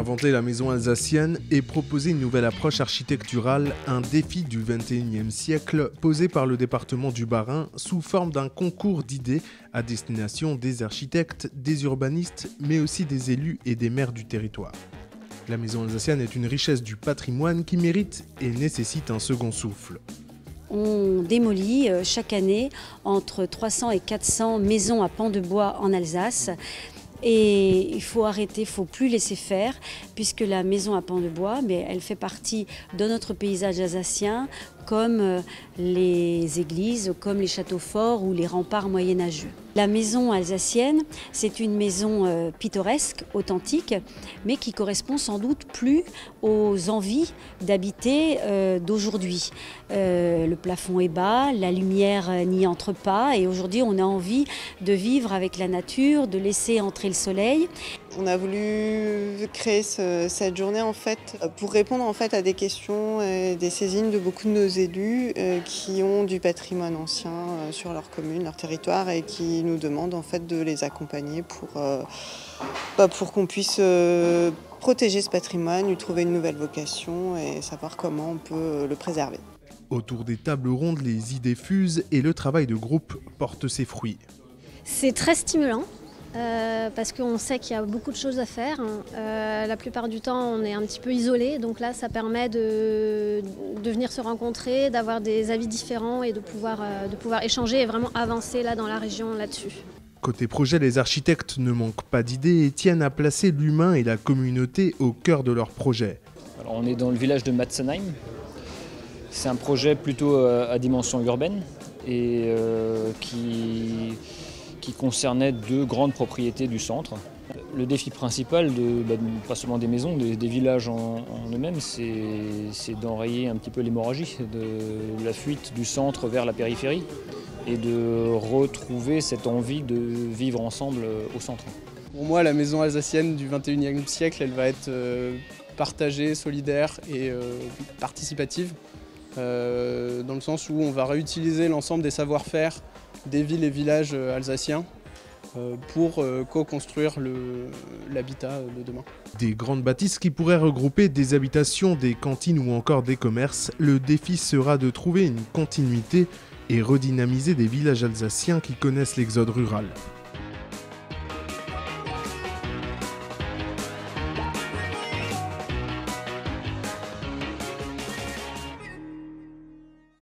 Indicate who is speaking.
Speaker 1: Réinventer la maison alsacienne et proposer une nouvelle approche architecturale, un défi du XXIe siècle posé par le département du Bas-Rhin sous forme d'un concours d'idées à destination des architectes, des urbanistes, mais aussi des élus et des maires du territoire. La maison alsacienne est une richesse du patrimoine qui mérite et nécessite un second souffle.
Speaker 2: On démolit chaque année entre 300 et 400 maisons à pans de bois en Alsace. Et il faut arrêter, il ne faut plus laisser faire, puisque la maison à pans de bois, mais elle fait partie de notre paysage alsacien, comme les églises, comme les châteaux forts ou les remparts moyenâgeux. La maison alsacienne, c'est une maison pittoresque, authentique, mais qui correspond sans doute plus aux envies d'habiter d'aujourd'hui. Le plafond est bas, la lumière n'y entre pas, et aujourd'hui on a envie de vivre avec la nature, de laisser entrer le soleil.
Speaker 3: On a voulu créer cette journée en fait pour répondre en fait à des questions et des saisines de beaucoup de nos élus qui ont du patrimoine ancien sur leur commune, leur territoire et qui nous demandent en fait de les accompagner pour qu'on puisse protéger ce patrimoine, lui trouver une nouvelle vocation et savoir comment on peut le préserver.
Speaker 1: Autour des tables rondes, les idées fusent et le travail de groupe porte ses fruits.
Speaker 4: C'est très stimulant. Parce qu'on sait qu'il y a beaucoup de choses à faire. La plupart du temps, on est un petit peu isolé, donc là, ça permet de venir se rencontrer, d'avoir des avis différents et de pouvoir échanger et vraiment avancer là, dans la région là-dessus.
Speaker 1: Côté projet, les architectes ne manquent pas d'idées et tiennent à placer l'humain et la communauté au cœur de leur projet.
Speaker 5: Alors, on est dans le village de Matzenheim. C'est un projet plutôt à dimension urbaine et qui concernait deux grandes propriétés du centre. Le défi principal, pas seulement des maisons, des villages en eux-mêmes, c'est d'enrayer un petit peu l'hémorragie de la fuite du centre vers la périphérie et de retrouver cette envie de vivre ensemble au centre.
Speaker 6: Pour moi, la maison alsacienne du XXIe siècle, elle va être partagée, solidaire et participative, dans le sens où on va réutiliser l'ensemble des savoir-faire des villes et villages alsaciens pour co-construire l'habitat de demain.
Speaker 1: Des grandes bâtisses qui pourraient regrouper des habitations, des cantines ou encore des commerces, le défi sera de trouver une continuité et redynamiser des villages alsaciens qui connaissent l'exode rural.